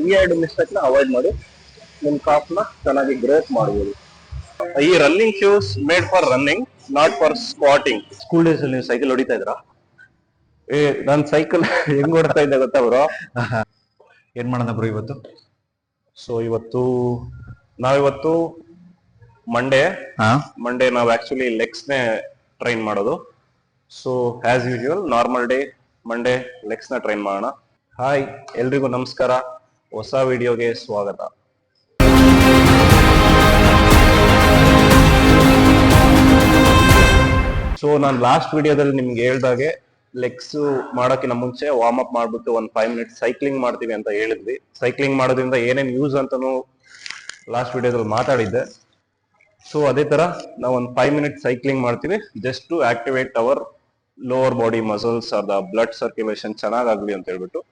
ಈ ಎರಡು ಮಿಸ್ಟೇಕ್ ನ ಅವಾಯ್ಡ್ ಮಾಡಿ ನಿಮ್ ಕಾಫ್ ನ ಚೆನ್ನಾಗಿ ಗ್ರೋತ್ ಮಾಡಬಹುದು. ಈ running shoes made for running, not for squatting. School days ಅಲ್ಲಿ ನೀವು ಸೈಕಲ್ ಹೊಡಿತಾ ಇದ್ರಾ? ನಾನ್ ಸೈಕಲ್ ಹೆಂಗ್ ಹೊಡ್ತಾ ಇದ್ದೆ ಗೊತ್ತಾ ಬ್ರೋ? ಏನ್ ಮಾಡೋಣ ಬ್ರೋ ಇವತ್ತು? ಸೊ ನಾವಿವತ್ತು ಮಂಡೇ ನಾವು ಆಕ್ಚುಲಿ ಲೆಗ್ಸ್ ನೇ ಟ್ರೈನ್ ಮಾಡೋದು. So as usual normal day Monday legs ನ ಟ್ರೈನ್ ಮಾಡೋಣ. ಹಾಯ್ ಎಲ್ರಿಗೂ ನಮಸ್ಕಾರ, ಹೊಸ ವಿಡಿಯೋಗೆ ಸ್ವಾಗತ. ಸೊ ನಾನು ಲಾಸ್ಟ್ ವಿಡಿಯೋದಲ್ಲಿ ನಿಮ್ಗೆ ಹೇಳ್ದಾಗೆ ಲೆಗ್ಸ್ ಮಾಡೋಕ್ಕಿಂತ ಮುಂಚೆ ವಾರ್ಮ್ ಅಪ್ ಮಾಡ್ಬಿಟ್ಟು ಒಂದು 5 ಮಿನಿಟ್ಸ್ ಸೈಕ್ಲಿಂಗ್ ಮಾಡ್ತೀವಿ ಅಂತ ಹೇಳಿದ್ವಿ. ಸೈಕ್ಲಿಂಗ್ ಮಾಡೋದ್ರಿಂದ ಏನೇನ್ ಯೂಸ್ ಅಂತಾನು ಲಾಸ್ಟ್ ವಿಡಿಯೋದಲ್ಲಿ ಮಾತಾಡಿದ್ದೆ. ಸೊ ಅದೇ ತರ ನಾವು ಒಂದು 5 ಮಿನಿಟ್ಸ್ ಸೈಕ್ಲಿಂಗ್ ಮಾಡ್ತೀವಿ, just to activate our lower body muscles, ಅದ ಬ್ಲಡ್ ಸರ್ಕ್ಯುಲೇಷನ್ ಚೆನ್ನಾಗಾಗ್ಲಿ ಅಂತ ಹೇಳ್ಬಿಟ್ಟು.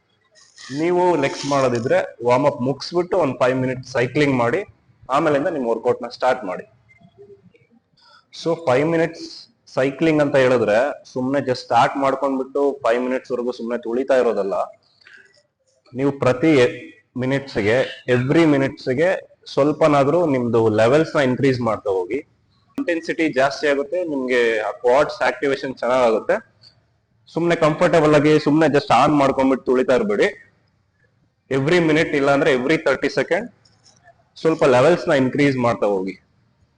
ನೀವು ಲೆಗ್ಸ್ ಮಾಡೋದಿದ್ರೆ ವಾರ್ಮ್ ಅಪ್ ಮುಗಿಸ್ಬಿಟ್ಟು ಒಂದು 5 ಮಿನಿಟ್ಸ್ ಸೈಕ್ಲಿಂಗ್ ಮಾಡಿ, ಆಮೇಲಿಂದ ನಿಮ್ಮ ವರ್ಕೌಟ್ ನ ಸ್ಟಾರ್ಟ್ ಮಾಡಿ. ಸೊ 5 ಮಿನಿಟ್ಸ್ ಸೈಕ್ಲಿಂಗ್ ಅಂತ ಹೇಳಿದ್ರೆ ಸುಮ್ನೆ ಜಸ್ಟ್ ಸ್ಟಾರ್ಟ್ ಮಾಡ್ಕೊಂಡ್ಬಿಟ್ಟು 5 ಮಿನಿಟ್ಸ್ ವರೆಗೂ ಸುಮ್ನೆ ತುಳಿತಾ ಇರೋದಲ್ಲ. ನೀವು ಪ್ರತಿ ಎವ್ರಿ ಮಿನಿಟ್ಸ್ಗೆ ಸ್ವಲ್ಪನಾದ್ರೂ ನಿಮ್ದು ಲೆವೆಲ್ಸ್ ನ ಇನ್ಕ್ರೀಸ್ ಮಾಡ್ತಾ ಹೋಗಿ. ಇಂಟೆನ್ಸಿಟಿ ಜಾಸ್ತಿ ಆಗುತ್ತೆ, ನಿಮ್ಗೆ ಕ್ವಾಡ್ಸ್ ಆಕ್ಟಿವೇಶನ್ ಚೆನ್ನಾಗುತ್ತೆ. ಸುಮ್ನೆ ಕಂಫರ್ಟಬಲ್ ಆಗಿ ಸುಮ್ನೆ ಜಸ್ಟ್ ಆನ್ ಮಾಡ್ಕೊಂಡ್ಬಿಟ್ಟು ತುಳಿತಾ ಇರ್ಬೇಡಿ. ಎವ್ರಿ ಮಿನಿಟ್ ಇಲ್ಲ ಅಂದ್ರೆ ಎವ್ರಿ 30 ಸೆಕೆಂಡ್ ಸ್ವಲ್ಪ ಲೆವೆಲ್ಸ್ ನ ಇನ್ಕ್ರೀಸ್ ಮಾಡ್ತಾ ಹೋಗಿ,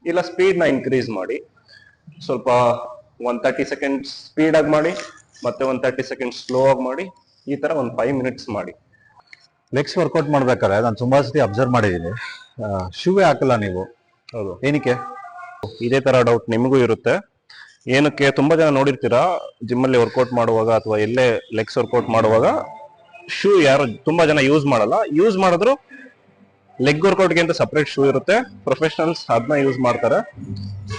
ಇಲ್ಲ ಸ್ಪೀಡ್ ನ ಇನ್ಕ್ರೀಸ್ ಮಾಡಿ. ಸ್ವಲ್ಪ 30 ಸೆಕೆಂಡ್ ಸ್ಪೀಡ್ ಆಗಿ ಮಾಡಿ, ಮತ್ತೆ 30 ಸೆಕೆಂಡ್ ಸ್ಲೋ ಆಗಿ ಮಾಡಿ. ಈ ತರ ಒಂದು 5 ಮಿನಿಟ್ಸ್ ಮಾಡಿ. ಲೆಗ್ಸ್ ವರ್ಕೌಟ್ ಮಾಡ್ಬೇಕಾದ್ರೆ ನಾನು ತುಂಬಾ ಸತಿ ಅಬ್ಸರ್ವ್ ಮಾಡಿದ್ದೀನಿ, ಶೂವೇ ಹಾಕಲ್ಲ ನೀವು. ಹೌದು, ಏನಕ್ಕೆ? ಇದೇ ತರ ಡೌಟ್ ನಿಮಗೂ ಇರುತ್ತೆ. ಏನಕ್ಕೆ, ತುಂಬಾ ಜನ ನೋಡಿರ್ತೀರಾ ಜಿಮ್ ಅಲ್ಲಿ ವರ್ಕೌಟ್ ಮಾಡುವಾಗ ಅಥವಾ ಎಲ್ಲೇ ಲೆಗ್ಸ್ ವರ್ಕೌಟ್ ಮಾಡುವಾಗ ಶೂ ಯಾರು ತುಂಬಾ ಜನ ಯೂಸ್ ಮಾಡಲ್ಲ. ಯೂಸ್ ಮಾಡಿದ್ರು ಲೆಗ್ ವರ್ಕೌಟ್ಗೆ ಅಂತ ಸಪರೇಟ್ ಶೂ ಇರುತ್ತೆ, ಪ್ರೊಫೆಷನಲ್ಸ್ ಅದನ್ನ ಯೂಸ್ ಮಾಡ್ತಾರೆ.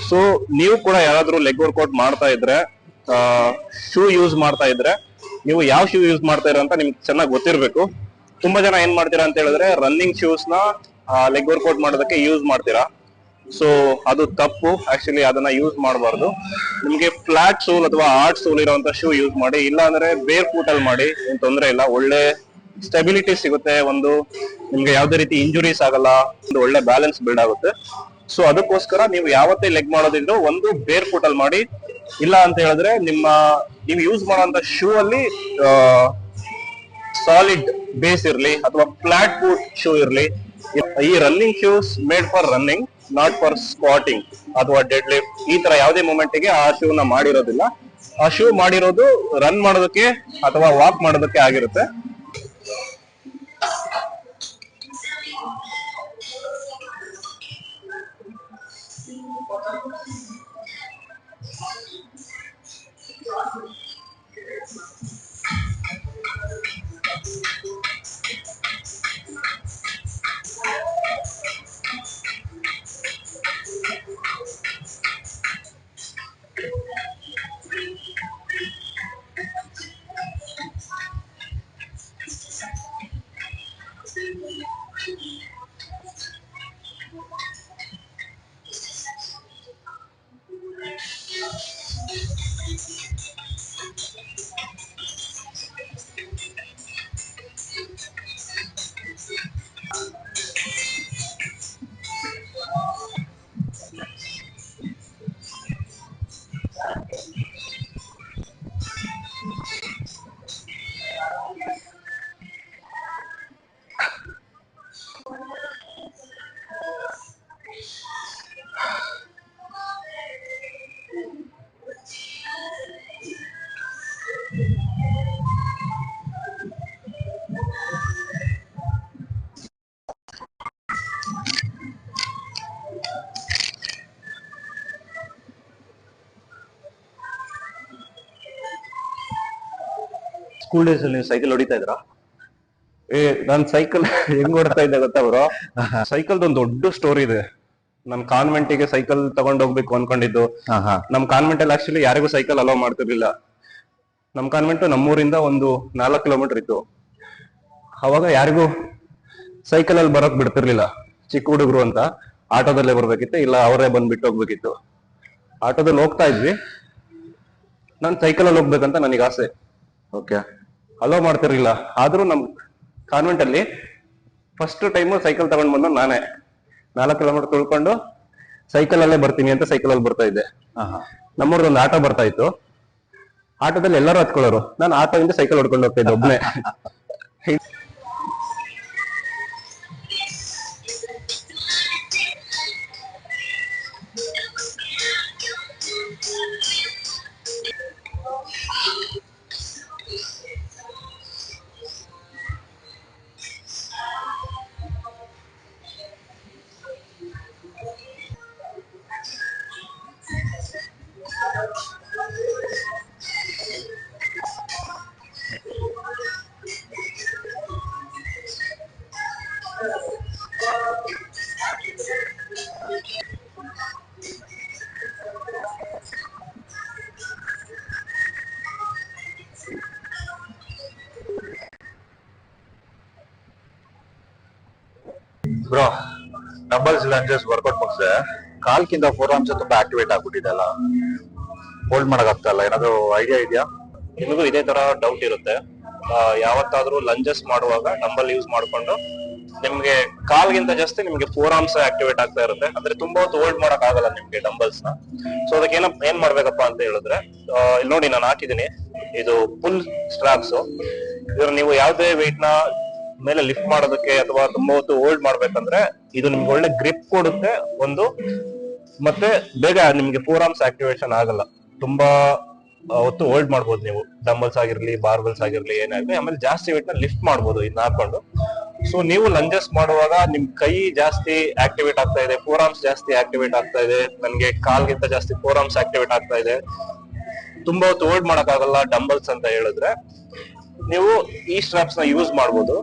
ಸೊ ನೀವು ಕೂಡ ಯಾರಾದ್ರೂ ಲೆಗ್ ವರ್ಕೌಟ್ ಮಾಡ್ತಾ ಇದ್ರೆ, ಶೂ ಯೂಸ್ ಮಾಡ್ತಾ ಇದ್ರೆ, ನೀವು ಯಾವ ಶೂ ಯೂಸ್ ಮಾಡ್ತಾ ಇರೋ ಅಂತ ನಿಮ್ಗೆ ಚೆನ್ನಾಗಿ ಗೊತ್ತಿರ್ಬೇಕು. ತುಂಬಾ ಜನ ಏನ್ ಮಾಡ್ತೀರಾ ಅಂತ ಹೇಳಿದ್ರೆ ರನ್ನಿಂಗ್ ಶೂಸ್ ನ ಲೆಗ್ ವರ್ಕೌಟ್ ಮಾಡೋದಕ್ಕೆ ಯೂಸ್ ಮಾಡ್ತೀರಾ. ಸೊ ಅದು ತಪ್ಪು. ಆಕ್ಚುಲಿ ಅದನ್ನ ಯೂಸ್ ಮಾಡಬಾರ್ದು. ನಿಮ್ಗೆ ಫ್ಲಾಟ್ ಸೋಲ್ ಅಥವಾ ಹಾರ್ಡ್ ಸೋಲ್ ಇರುವಂತ ಶೂ ಯೂಸ್ ಮಾಡಿ, ಇಲ್ಲ ಅಂದ್ರೆ ಬೇರ್ ಫೂಟ್ ಅಲ್ಲಿ ಮಾಡಿ, ಏನ್ ತೊಂದರೆ ಇಲ್ಲ. ಒಳ್ಳೆ ಸ್ಟೆಬಿಲಿಟಿ ಸಿಗುತ್ತೆ, ಒಂದು ನಿಮ್ಗೆ ಯಾವ್ದೇ ರೀತಿ ಇಂಜುರೀಸ್ ಆಗಲ್ಲ, ಒಂದು ಒಳ್ಳೆ ಬ್ಯಾಲೆನ್ಸ್ ಬಿಲ್ಡ್ ಆಗುತ್ತೆ. ಸೊ ಅದಕ್ಕೋಸ್ಕರ ನೀವು ಯಾವತ್ತೇ ಲೆಗ್ ಮಾಡೋದಿದ್ರು ಒಂದು ಬೇರ್ ಫೂಟ್ ಅಲ್ಲಿ ಮಾಡಿ. ಇಲ್ಲ ಅಂತ ಹೇಳಿದ್ರೆ ನೀವು ಯೂಸ್ ಮಾಡುವಂತ ಶೂ ಅಲ್ಲಿ ಸಾಲಿಡ್ ಬೇಸ್ ಇರ್ಲಿ ಅಥವಾ ಫ್ಲಾಟ್ ಫೂಟ್ ಶೂ ಇರ್ಲಿ. ಈ running shoes made for running, not for squatting ಅಥವಾ ಡೆಡ್ ಲಿಫ್ಟ್. ಈ ತರ ಯಾವುದೇ ಮೂಮೆಂಟ್ ಗೆ ಆ ಶೂ ನ ಮಾಡಿರೋದಿಲ್ಲ. ಆ ಶೂ ಮಾಡಿರೋದು ರನ್ ಮಾಡೋದಕ್ಕೆ ಅಥವಾ ವಾಕ್ ಮಾಡೋದಕ್ಕೆ ಆಗಿರುತ್ತೆ. ಸ್ಕೂಲ್ ಡೇಸ್ ಅಲ್ಲಿ ನೀವು ಸೈಕಲ್ ಹೊಡಿತಾ ಇದ್ರಾ? ನಾನ್ ಸೈಕಲ್ ಹೆಂಗ್ ಹೊಡ್ತಾ ಇದ್ದೆ ಗೊತ್ತಾ ಬ್ರೋ? ಸೈಕಲ್ದು ಒಂದು ದೊಡ್ಡ ಸ್ಟೋರಿ ಇದೆ. ನನ್ ಕಾನ್ವೆಂಟಿಗೆ ಸೈಕಲ್ ತಗೊಂಡ್ ಹೋಗ್ಬೇಕು ಅನ್ಕೊಂಡಿದ್ದು. ನಮ್ ಕಾನ್ವೆಂಟ್ ಅಲ್ಲಿ ಆಕ್ಚುಲಿ ಯಾರಿಗೂ ಸೈಕಲ್ ಅಲೋ ಮಾಡ್ತಿರ್ಲಿಲ್ಲ. ನಮ್ ಕಾನ್ವೆಂಟ್ ನಮ್ಮೂರಿಂದ ಒಂದು 4 ಕಿಲೋಮೀಟರ್ ಇತ್ತು. ಅವಾಗ ಯಾರಿಗೂ ಸೈಕಲ್ ಅಲ್ಲಿ ಬರೋಕ್ ಬಿಡ್ತಿರ್ಲಿಲ್ಲ. ಚಿಕ್ಕ ಹುಡುಗರು ಅಂತ ಆಟೋದಲ್ಲೇ ಬರ್ಬೇಕಿತ್ತು, ಇಲ್ಲ ಅವರೇ ಬಂದ್ಬಿಟ್ಟು ಹೋಗ್ಬೇಕಿತ್ತು. ಆಟೋದಲ್ಲಿ ಹೋಗ್ತಾ ಇದ್ವಿ, ನಾನ್ ಸೈಕಲ್ ಅಲ್ಲಿ ಹೋಗ್ಬೇಕಂತ ನನಗೆ ಆಸೆ. ಓಕೆ, ಅಲೋ ಮಾಡ್ತಿರ್ಲಿಲ್ಲ. ಆದ್ರೂ ನಮ್ ಕಾನ್ವೆಂಟ್ ಅಲ್ಲಿ ಫಸ್ಟ್ ಟೈಮು ಸೈಕಲ್ ತಗೊಂಡ್ ಬಂದು ನಾನೇ 4 ಕಿಲೋಮೀಟರ್ ತುಳ್ಕೊಂಡು ಸೈಕಲ್ ಅಲ್ಲೇ ಬರ್ತೀನಿ ಅಂತ ಸೈಕಲ್ ಅಲ್ಲಿ ಬರ್ತಾ ಇದ್ದೆ. ನಮ್ಮೂರ್ದು ಒಂದು ಆಟೋ ಬರ್ತಾ ಇತ್ತು. ಆಟೋದಲ್ಲಿ ಎಲ್ಲರೂ ಹತ್ಕೊಳ್ಳೋರು, ನಾನು ಆಟೋದಿಂದ ಸೈಕಲ್ ಹೊಡ್ಕೊಂಡು ಹೋಗ್ತಾ ಇದ್ದೆ ಒಬ್ನೇ. ಬ್ರೋ, ಡಂಬಲ್ಸ್ ಲಂಜಸ್ ವರ್ಕೌಟ್ ಮುಗಿಸಿದೆ, ಕಾಲ್ಕಿಂತ ಫೋರ್ ಆರ್ಮ್ಸ್ ತುಂಬಾ ಆಕ್ಟಿವೇಟ್ ಆಗ್ಬಿಟ್ಟಿದೆ ಅಲ್ಲ, ಹೋಲ್ಡ್ ಮಾಡಕ್ ಆಗ್ತಾ ಇಲ್ಲ. ಏನಾದ್ರು ಐಡಿಯಾ ಇದೆಯಾ? ನಿಮಗೂ ಇದೇ ತರ ಡೌಟ್ ಇರುತ್ತೆ. ಯಾವತ್ತಾದ್ರೂ ಲಂಜಸ್ ಮಾಡುವಾಗ ಡಂಬಲ್ ಯೂಸ್ ಮಾಡ್ಕೊಂಡು ನಿಮ್ಗೆ ಕಾಲ್ಗಿಂತ ಜಾಸ್ತಿ ನಿಮ್ಗೆ ಫೋರ್ ಆರ್ಮ್ಸ್ ಆಕ್ಟಿವೇಟ್ ಆಗ್ತಾ ಇರುತ್ತೆ. ಅಂದ್ರೆ ತುಂಬಾ ಹೊತ್ತು ಹೋಲ್ಡ್ ಮಾಡಕ್ ಆಗಲ್ಲ ನಿಮ್ಗೆ ಡಂಬಲ್ಸ್ ನ. ಸೊ ಅದಕ್ಕೆ ಏನ್ ಮಾಡ್ಬೇಕಪ್ಪ ಅಂತ ಹೇಳಿದ್ರೆ, ಇಲ್ಲಿ ನೋಡಿ ನಾನು ಹಾಕಿದೀನಿ, ಇದು ಫುಲ್ ಸ್ಟ್ರಾಪ್ಸ್. ಇದ್ರ ನೀವು ಯಾವ್ದೇ ವೆಯ್ಟ್ ನ ಮೇಲೆ ಲಿಫ್ಟ್ ಮಾಡೋದಕ್ಕೆ ಅಥವಾ ತುಂಬಾ ಹೊತ್ತು ಹೋಲ್ಡ್ ಮಾಡ್ಬೇಕಂದ್ರೆ ಇದು ನಿಮ್ಗೆ ಒಳ್ಳೆ ಗ್ರಿಪ್ ಕೊಡುತ್ತೆ ಒಂದು, ಮತ್ತೆ ಬೇಗ ನಿಮ್ಗೆ ಫೋರ್ ಆರ್ಮ್ಸ್ ಆಕ್ಟಿವೇಶನ್ ಆಗಲ್ಲ. ತುಂಬಾ ಹೊತ್ತು ಹೋಲ್ಡ್ ಮಾಡ್ಬೋದು ನೀವು, ಡಂಬಲ್ಸ್ ಆಗಿರ್ಲಿ ಬಾರ್ಬಲ್ಸ್ ಆಗಿರ್ಲಿ ಏನಾಗ್ಲಿ. ಆಮೇಲೆ ಜಾಸ್ತಿ ವೇಟ್ ನ ಲಿಫ್ಟ್ ಮಾಡ್ಬೋದು ಇದನ್ನ ಹಾಕೊಂಡು. ಸೊ ನೀವು ಲಂಜಸ್ ಮಾಡುವಾಗ ನಿಮ್ ಕೈ ಜಾಸ್ತಿ ಆಕ್ಟಿವೇಟ್ ಆಗ್ತಾ ಇದೆ, ಫೋರ್ ಆರ್ಮ್ಸ್ ಜಾಸ್ತಿ ಆಕ್ಟಿವೇಟ್ ಆಗ್ತಾ ಇದೆ, ನನ್ಗೆ ಕಾಲ್ಗಿಂತ ಜಾಸ್ತಿ ಫೋರ್ ಆರ್ಮ್ಸ್ ಆಕ್ಟಿವೇಟ್ ಆಗ್ತಾ ಇದೆ, ತುಂಬಾ ಹೊತ್ತು ಹೋಲ್ಡ್ ಮಾಡಕ್ ಆಗಲ್ಲ ಡಂಬಲ್ಸ್ ಅಂತ ಹೇಳಿದ್ರೆ ನೀವು ಈ ಸ್ಟ್ರಾಪ್ಸ್ ನ ಯೂಸ್ ಮಾಡ್ಬೋದು.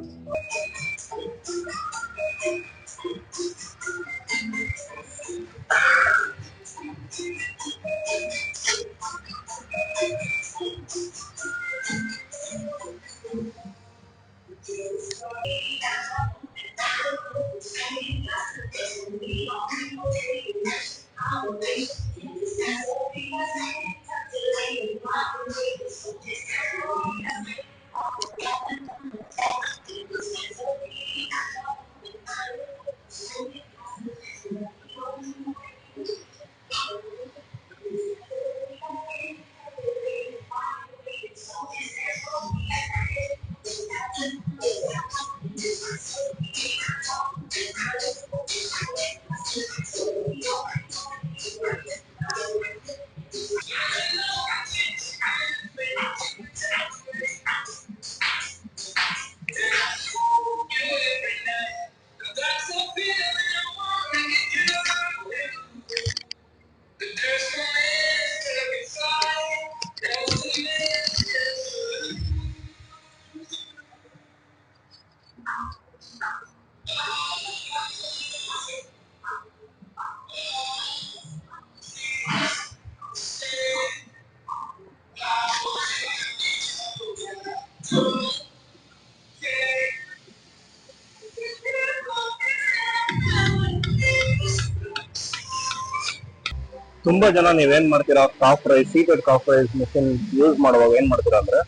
ತುಂಬಾ ಜನ ನೀವೇನ್ ಮಾಡ್ತೀರಾ, calf raise, seated calf raise machine use ಮಾಡುವಾಗ ಏನ್ ಮಾಡ್ತೀರಾ ಅಂದ್ರೆ,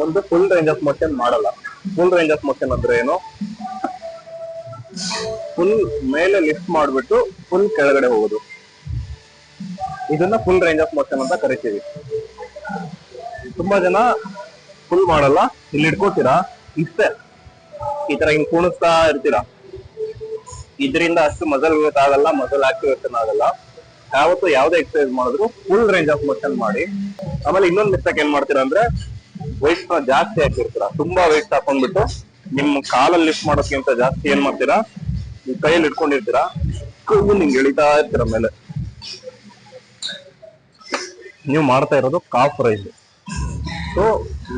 ಒಂದು ಫುಲ್ ರೇಂಜ್ ಆಫ್ ಮೋಷನ್ ಮಾಡಲ್ಲ. ಫುಲ್ ರೇಂಜ್ ಆಫ್ ಮೋಷನ್ ಅಂದ್ರೆ ಏನು, ಫುಲ್ ಮೇಲೆ ಲಿಫ್ಟ್ ಮಾಡ್ಬಿಟ್ಟು ಫುಲ್ ಕೆಳಗಡೆ ಹೋಗೋದು, ಇದನ್ನ ಫುಲ್ ರೇಂಜ್ ಆಫ್ ಮೋಷನ್ ಅಂತ ಕರಿತೀವಿ. ತುಂಬಾ ಜನ ಫುಲ್ ಮಾಡಲ್ಲ, ಇಲ್ಲಿ ಇಟ್ಕೋತೀರಾ ಇಷ್ಟೇ, ಈ ತರ ಹಿಂಗ್ ಕುಣಿಸ್ತಾ ಇರ್ತೀರಾ, ಇದರಿಂದ ಅಷ್ಟು ಮಸಲ್ ಗ್ರೋತ್ ಆಗಲ್ಲ, ಮಸಲ್ ಆಕ್ಟಿವೇಶನ್ ಆಗಲ್ಲ. ಯಾವತ್ತು ಯಾವ್ದೇ ಎಕ್ಸರ್ಸೈಸ್ ಮಾಡಿದ್ರು ಫುಲ್ ರೇಂಜ್ ಆಫ್ ಮೋಷನ್ ಮಾಡಿ. ಆಮೇಲೆ ಇನ್ನೊಂದು ಮಿಸ್ಟೇಕ್ ಏನ್ ಮಾಡ್ತೀರಾ ಅಂದ್ರೆ, ವೆಯ್ಟ್ ನ ಜಾಸ್ತಿ ಹಾಕಿರ್ತೀರಾ, ತುಂಬಾ ವೆಯ್ಟ್ ಹಾಕೊಂಡ್ಬಿಟ್ಟು ನಿಮ್ ಕಾಲಲ್ಲಿ ಲಿಫ್ಟ್ ಮಾಡೋಕ್ಕಿಂತ ಜಾಸ್ತಿ ಏನ್ ಮಾಡ್ತೀರಾ, ನಿಮ್ ಕೈಯಲ್ಲಿ ಇಟ್ಕೊಂಡಿರ್ತೀರಾ, ಕೈಗೂ ನಿಂಗೆ ಎಳಿತಾ ಇರ್ತೀರ ಮೇಲೆ. ನೀವು ಮಾಡ್ತಾ ಇರೋದು ಕಾಫ್ ರೈಸ್. ಸೊ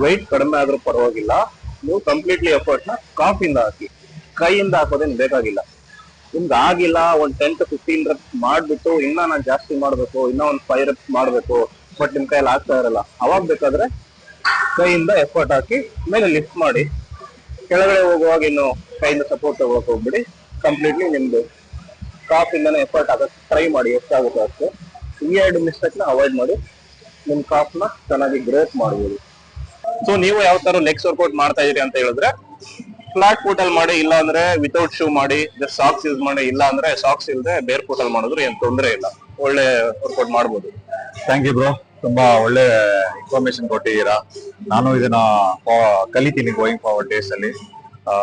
ವೆಯ್ಟ್ ಕಡಿಮೆ ಆದ್ರೂ ಪರವಾಗಿಲ್ಲ, ನೀವು ಕಂಪ್ಲೀಟ್ಲಿ ಎಫರ್ಟ್ ನ ಕಾಫಿಂದ ಹಾಕಿ, ಕೈಯಿಂದ ಹಾಕೋದೇನ್ ಬೇಕಾಗಿಲ್ಲ. ನಿಮ್ಗೆ ಆಗಿಲ್ಲ, ಒಂದ್ 10 to 15 reps ಮಾಡ್ಬಿಟ್ಟು ಇನ್ನ ನಾನು ಜಾಸ್ತಿ ಮಾಡ್ಬೇಕು, ಇನ್ನ ಒಂದ್ 5 reps ಮಾಡ್ಬೇಕು, ಬಟ್ ನಿಮ್ ಕೈಯಲ್ಲಿ ಆಗ್ತಾ ಇರಲ್ಲ, ಅವಾಗ ಬೇಕಾದ್ರೆ ಕೈಯಿಂದ ಎಫರ್ಟ್ ಹಾಕಿ ಮೇಲೆ ಲಿಫ್ಟ್ ಮಾಡಿ. ಕೆಳಗಡೆ ಹೋಗುವಾಗ ಇನ್ನು ಕೈಯಿಂದ ಸಪೋರ್ಟ್ ತಗೋಕ್ ಹೋಗ್ಬಿಡಿ. ಕಂಪ್ಲೀಟ್ಲಿ ನಿಮ್ದು ಕಾಫ್ ಇಂದಾನೆ ಎಫರ್ಟ್ ಹಾಕಕ್ ಟ್ರೈ ಮಾಡಿ, ಎಷ್ಟಾಗುತ್ತೆ ಅಷ್ಟು. ಈ 2 ಮಿಸ್ಟೇಕ್ ನ ಅವಾಯ್ಡ್ ಮಾಡಿ ನಿಮ್ ಕಾಫ್ ನ ಚೆನ್ನಾಗಿ ಗ್ರೋತ್ ಮಾಡಬಹುದು. ಸೊ ನೀವು ಯಾವ ತರ ಲೆಗ್ಸ್ ವರ್ಕೌಟ್ ಮಾಡ್ತಾ ಇದೀರಿ ಅಂತ ಹೇಳಿದ್ರೆ, ಫ್ಲಾಟ್ ಫೂಟ್ ಅಲ್ಲಿ ಮಾಡಿ, ಇಲ್ಲ ಅಂದ್ರೆ ವಿತೌಟ್ ಶೂ ಮಾಡಿ, ಜಸ್ಟ್ ಸಾಕ್ಸ್ ಯೂಸ್ ಮಾಡಿ, ಇಲ್ಲ ಅಂದ್ರೆ ಸಾಕ್ಸ್ ಇಲ್ಲದೆ ಬೇರ್ ಫೂಟ್ ಅಲ್ಲಿ ಮಾಡಿದ್ರು ಏನ್ ತೊಂದರೆ ಇಲ್ಲ, ಒಳ್ಳೆ ವರ್ಕೌಟ್ ಮಾಡ್ಬೋದು. ಥ್ಯಾಂಕ್ ಯು ಬ್ರೋ, ತುಂಬಾ ಒಳ್ಳೆ ಇನ್ಫಾರ್ಮೇಶನ್ ಕೊಟ್ಟಿದ್ದೀರಾ. ನಾನು ಇದನ್ನ ಕಲಿತೀನಿ ಗೋಯಿಂಗ್ ಫಾರ್ವರ್ಡ್ ಡೇಸ್ ಅಲ್ಲಿ. ಆ,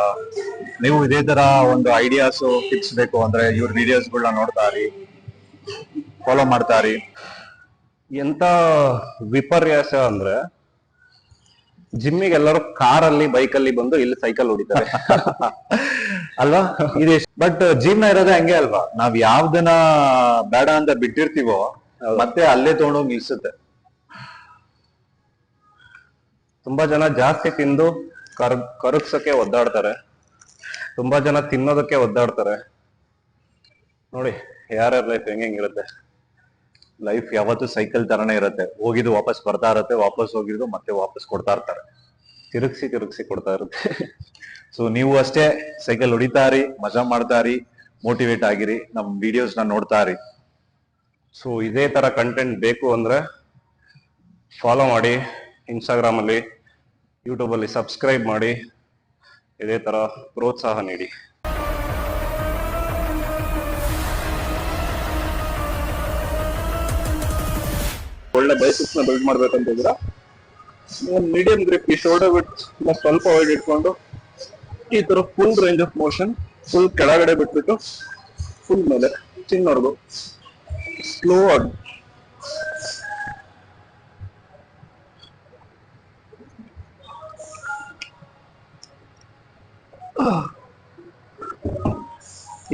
ನೀವು ಇದೇ ತರ ಒಂದು ಐಡಿಯಾಸ್ ಟಿಪ್ಸ್ ಬೇಕು ಅಂದ್ರೆ ಇವ್ರ ವಿಡಿಯೋಸ್ಗಳನ್ನ ನೋಡ್ತಾ ಇರಿ, ಫಾಲೋ ಮಾಡ್ತಾ ಇರಿ. ಎಂತ ವಿಪರ್ಯಾಸ ಅಂದ್ರೆ ಜಿಮ್ಮಿಗೆ ಎಲ್ಲರೂ ಕಾರಲ್ಲಿ ಬೈಕಲ್ಲಿ ಬಂದು ಇಲ್ಲಿ ಸೈಕಲ್ ಹೊಡಿತಾರೆ. ಅಲ್ವಾ? ಇದೆ. ಬಟ್ ಜೀವನ ಇರೋದೇ ಹಂಗೆ ಅಲ್ವಾ? ನಾವ್ ಯಾವ್ದನ್ನ ಬೇಡ ಅಂತ ಬಿಟ್ಟಿರ್ತೀವೋ ಮತ್ತೆ ಅಲ್ಲೇ ತಗೊಂಡೋಗಿ ನಿಲ್ಸುತ್ತೆ. ತುಂಬಾ ಜನ ಜಾಸ್ತಿ ತಿಂದು ಕರಗ್ಸಕ್ಕೆ ಒದ್ದಾಡ್ತಾರೆ, ತುಂಬಾ ಜನ ತಿನ್ನೋದಕ್ಕೆ ಒದ್ದಾಡ್ತಾರೆ. ನೋಡಿ ಯಾರ್ಯಾರ ಲೈಫ್ ಹೆಂಗಿರುತ್ತೆ. ಲೈಫ್ ಯಾವತ್ತೂ ಸೈಕಲ್ ತರನೇ ಇರುತ್ತೆ. ಹೋಗಿದ್ದು ವಾಪಸ್ ಬರ್ತಾ ಇರುತ್ತೆ, ವಾಪಸ್ ಹೋಗಿದ್ದು ಮತ್ತೆ ವಾಪಸ್ ಕೊಡ್ತಾ ಇರ್ತಾರೆ, ತಿರುಗಿಸಿ ಕೊಡ್ತಾ ಇರುತ್ತೆ. ಸೊ ನೀವು ಅಷ್ಟೇ ಸೈಕಲ್ ಹೊಡಿತಾ ಇರಿ, ಮಜಾ ಮಾಡ್ತಾ ಇರಿ, ಮೋಟಿವೇಟ್ ಆಗಿರಿ, ನಮ್ ವಿಡಿಯೋಸ್ ನ ನೋಡ್ತಾ ಇರಿ. ಸೊ ಇದೇ ತರ ಕಂಟೆಂಟ್ ಬೇಕು ಅಂದ್ರೆ ಫಾಲೋ ಮಾಡಿ, ಇನ್ಸ್ಟಾಗ್ರಾಮ್ ಅಲ್ಲಿ, ಯೂಟ್ಯೂಬ್ ಅಲ್ಲಿ ಸಬ್ಸ್ಕ್ರೈಬ್ ಮಾಡಿ, ಇದೇ ತರ ಪ್ರೋತ್ಸಾಹ ನೀಡಿ. ಒಳ್ಳೆ ಬೈಸಿಪ್ಸ್ ನ ಬಿಲ್ಡ್ ಮಾಡ್ಬೇಕಂತಿದ್ರ ಮೀಡಿಯಂ ಗ್ರಿಪ್, ಈ ಶೋಲ್ಡರ್ ವಿಡ್ತ್ ಸ್ವಲ್ಪ ವೈಡ್ ಇಟ್ಕೊಂಡು ಈ ತರ full range of motion, full ಕೆಳಗಡೆ ಬಿಟ್ಬಿಟ್ಟು ಫುಲ್ ಮೇಲೆ ಚಿನ್ನವರೆಗೂ ಸ್ಲೋ ಆಗಿ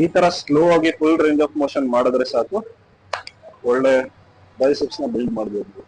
ಈ ತರ ಸ್ಲೋ ಆಗಿ ಫುಲ್ ರೇಂಜ್ ಆಫ್ ಮೋಷನ್ ಮಾಡಿದ್ರೆ ಸಾಕು, ಒಳ್ಳೆ ಬೈಸೆಪ್ಸ್ ನ ಬಿಲ್ಡ್ ಮಾಡಬಹುದು.